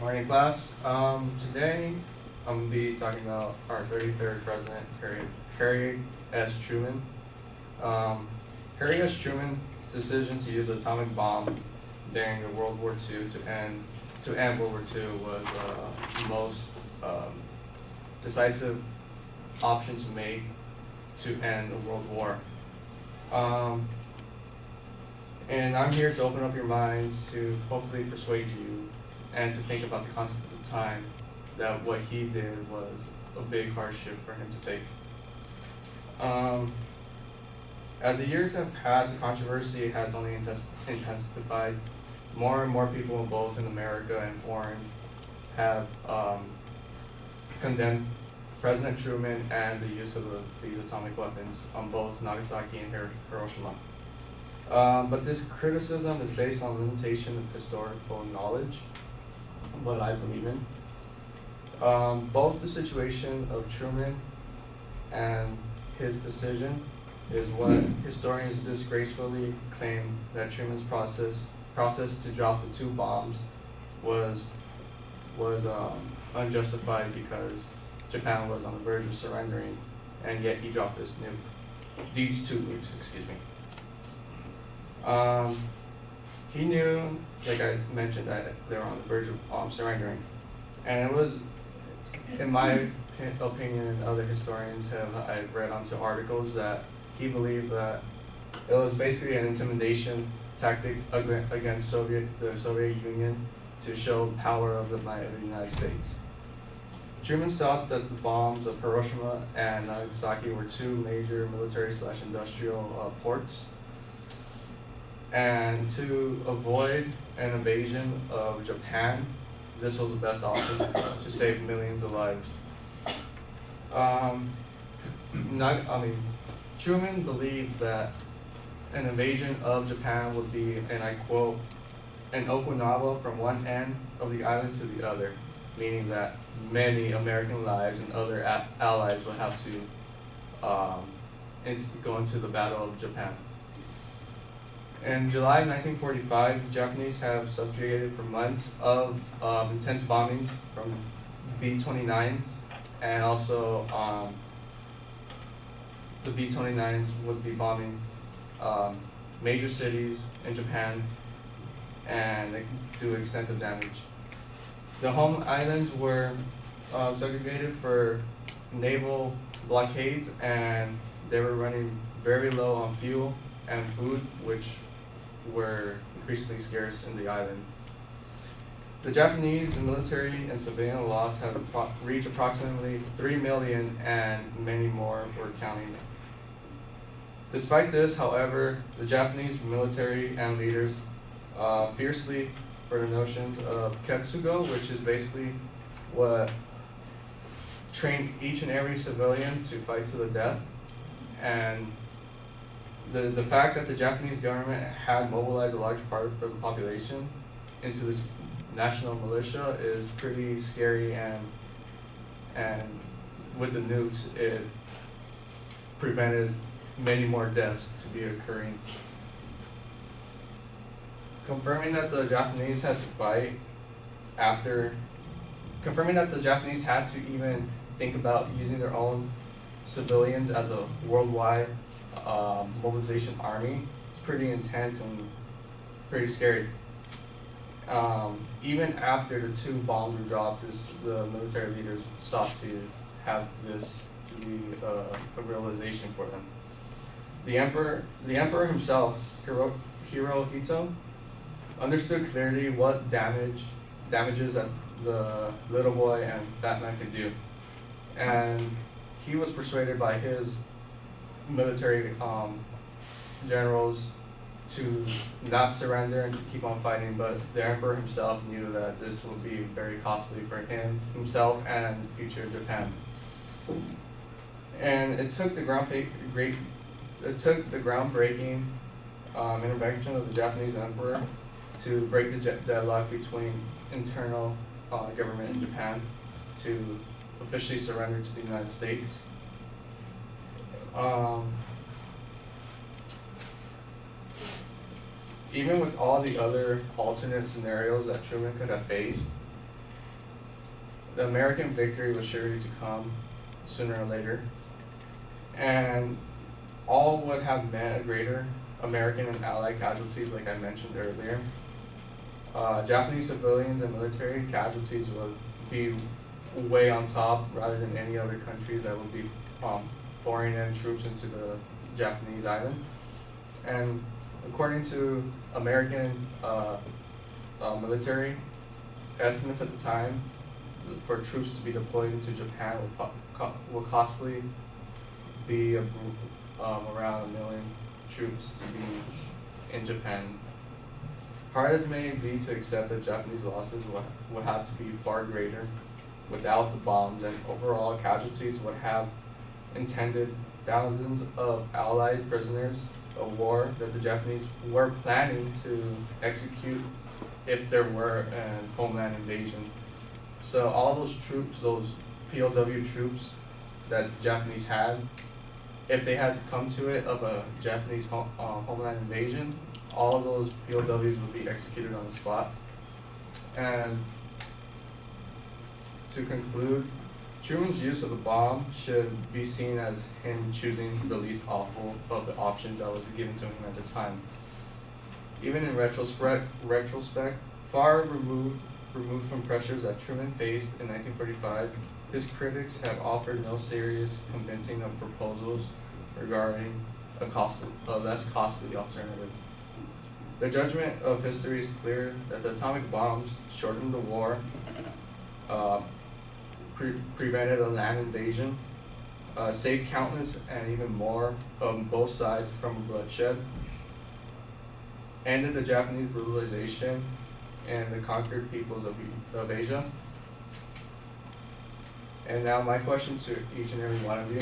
Morning, class. Today I'm going to be talking about our 33rd president, Harry S. Truman. Harry S. Truman's decision to use an atomic bomb during the World War II to end World War II was the most decisive option to make to end a world war. And I'm here to open up your minds to hopefully persuade you and to think about the concept of the time that what he did was a big hardship for him to take. As the years have passed, the controversy has only intensified. More and more people, both in America and foreign, have condemned President Truman and the use of these atomic weapons on both Nagasaki and Hiroshima. But this criticism is based on limitation of historical knowledge, what I believe in. Both the situation of Truman and his decision is what historians disgracefully claim that Truman's process to drop the two bombs was unjustified because Japan was on the verge of surrendering, and yet he dropped these two nukes, excuse me. He knew, like I mentioned, that they were on the verge of surrendering. And it was, in my opinion and other historians I've read onto articles, that he believed that it was basically an intimidation tactic against the Soviet Union to show power of the might of the United States. Truman thought that the bombs of Hiroshima and Nagasaki were two major military/industrial ports, and to avoid an invasion of Japan, this was the best option to save millions of lives. Truman believed that an invasion of Japan would be, and I quote, an Okinawa from one end of the island to the other, meaning that many American lives and other allies would have to go into the Battle of Japan. In July 1945, the Japanese have subjugated for months of intense bombings from B-29, and also the B-29s would be bombing major cities in Japan, and they do extensive damage. The home islands were segregated for naval blockades, and they were running very low on fuel and food, which were increasingly scarce in the island. The Japanese military and civilian loss have reached approximately 3 million, and many more were counting. Despite this, however, the Japanese military and leaders fiercely for the notions of Ketsugo, which is basically what trained each and every civilian to fight to the death. And the fact that the Japanese government had mobilized a large part of the population into this national militia is pretty scary, and with the nukes, it prevented many more deaths to be occurring. Confirming that the Japanese had to even think about using their own civilians as a worldwide mobilization army, it's pretty intense and pretty scary. Even after the two bombs were dropped, the military leaders sought to have this to be a realization for them. The emperor himself, Hirohito, understood clearly what damages that the little boy and fat man could do, and he was persuaded by his military generals to not surrender and to keep on fighting, but the emperor himself knew that this would be very costly for himself and the future of Japan. And it took the groundbreaking intervention of the Japanese emperor to break the deadlock between internal government in Japan to officially surrender to the United States. Even with all the other alternate scenarios that Truman could have faced, the American victory was sure to come sooner or later, and all would have meant a greater American and Allied casualties, like I mentioned earlier. Japanese civilians and military casualties would be way on top rather than any other countries that would be pouring in troops into the Japanese island. And according to American military estimates at the time, for troops to be deployed into Japan will costly be around 1 million troops to be in Japan. Hard as it may be to accept that Japanese losses would have to be far greater without the bombs, and overall casualties would have intended thousands of Allied prisoners of war that the Japanese were planning to execute if there were a homeland invasion. So all those troops, those POW troops that the Japanese had, if they had to come to it of a Japanese homeland invasion, all of those POWs would be executed on the spot. And to conclude, Truman's use of the bomb should be seen as him choosing the least awful of the options that was given to him at the time. Even in retrospect, far removed from pressures that Truman faced in 1945, his critics have offered no serious convincing of proposals regarding a less costly alternative. The judgment of history is clear that the atomic bombs shortened the war, prevented a land invasion, saved countless and even more of both sides from bloodshed, ended the Japanese brutalization and the conquered peoples of Asia. And now my question to each and every one of you,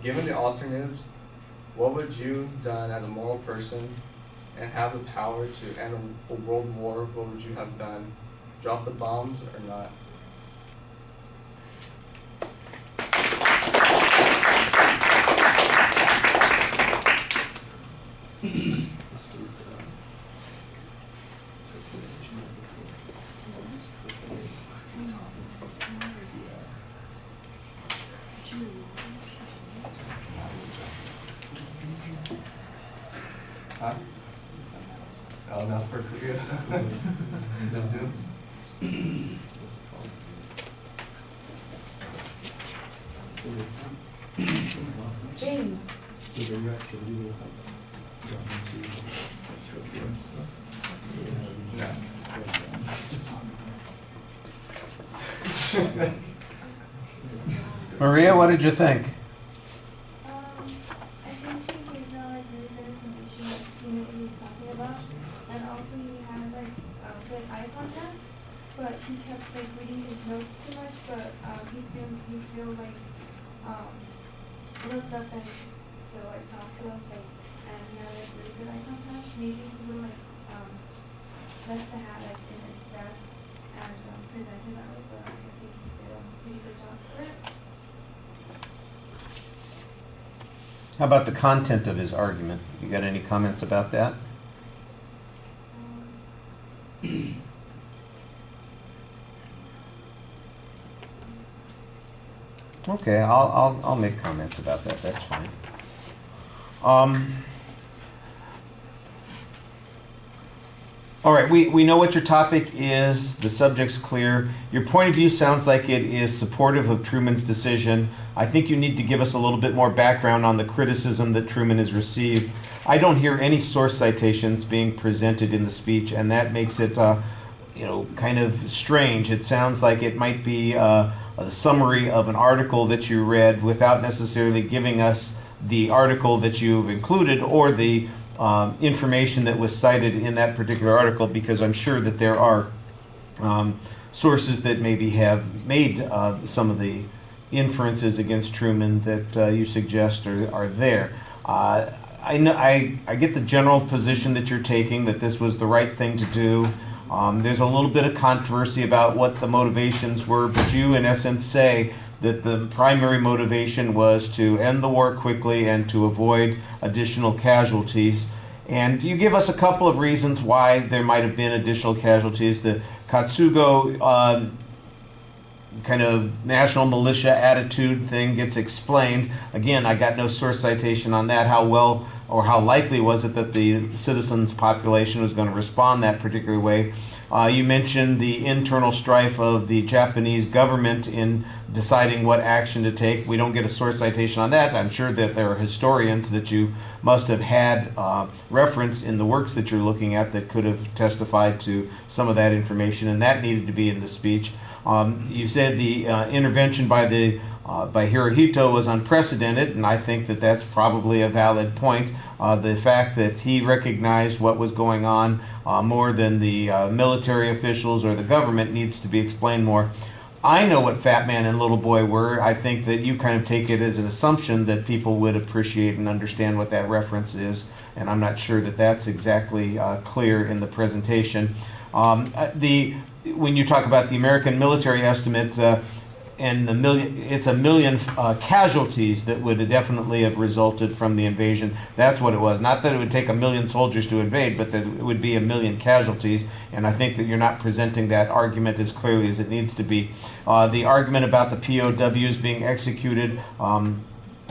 given the alternatives, what would you have done as a moral person and have the power to end a world war? What would you have done? Drop the bombs or not? Huh? Oh, not for Korea. Just do. James. No. Maria, what did you think? I think he gave the like really good information that he knew what he was talking about, and also he had like good eye contact, but he kept like reading his notes too much. But he still like looked up and still like talked to us, like, and he had like really good eye contact. Maybe he would like left the hat like in his desk and presented that way, but I think he did a pretty good job for it. How about the content of his argument? You got any comments about that? Okay, I'll make comments about that. That's fine. All right, we know what your topic is. The subject's clear. Your point of view sounds like it is supportive of Truman's decision. I think you need to give us a little bit more background on the criticism that Truman has received. I don't hear any source citations being presented in the speech, and that makes it, kind of strange. It sounds like it might be a summary of an article that you read without necessarily giving us the article that you've included or the information that was cited in that particular article, because I'm sure that there are sources that maybe have made some of the inferences against Truman that you suggest are there. I get the general position that you're taking, that this was the right thing to do. There's a little bit of controversy about what the motivations were, but you in essence say that the primary motivation was to end the war quickly and to avoid additional casualties. And you give us a couple of reasons why there might have been additional casualties. The Katsugo kind of national militia attitude thing gets explained. Again, I got no source citation on that. How well or how likely was it that the citizens' population was going to respond that particular way? You mentioned the internal strife of the Japanese government in deciding what action to take. We don't get a source citation on that. I'm sure that there are historians that you must have had referenced in the works that you're looking at that could have testified to some of that information, and that needed to be in the speech. You said the intervention by Hirohito was unprecedented, and I think that that's probably a valid point. The fact that he recognized what was going on more than the military officials or the government needs to be explained more. I know what Fat Man and Little Boy were. I think that you kind of take it as an assumption that people would appreciate and understand what that reference is, and I'm not sure that that's exactly clear in the presentation. When you talk about the American military estimate, and it's 1 million casualties that would definitely have resulted from the invasion. That's what it was. Not that it would take 1 million soldiers to invade, but that it would be 1 million casualties. And I think that you're not presenting that argument as clearly as it needs to be. The argument about the POWs being executed,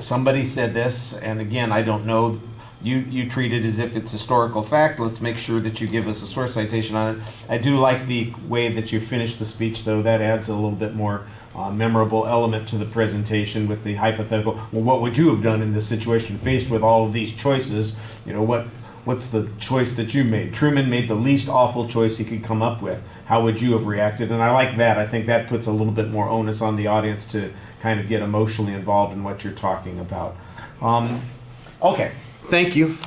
somebody said this, and again, I don't know. You treat it as if it's historical fact. Let's make sure that you give us a source citation on it. I do like the way that you finished the speech, though. That adds a little bit more memorable element to the presentation with the hypothetical. Well, what would you have done in this situation faced with all of these choices? You know, what's the choice that you made? Truman made the least awful choice he could come up with. How would you have reacted? And I like that. I think that puts a little bit more onus on the audience to kind of get emotionally involved in what you're talking about. Okay. Thank you.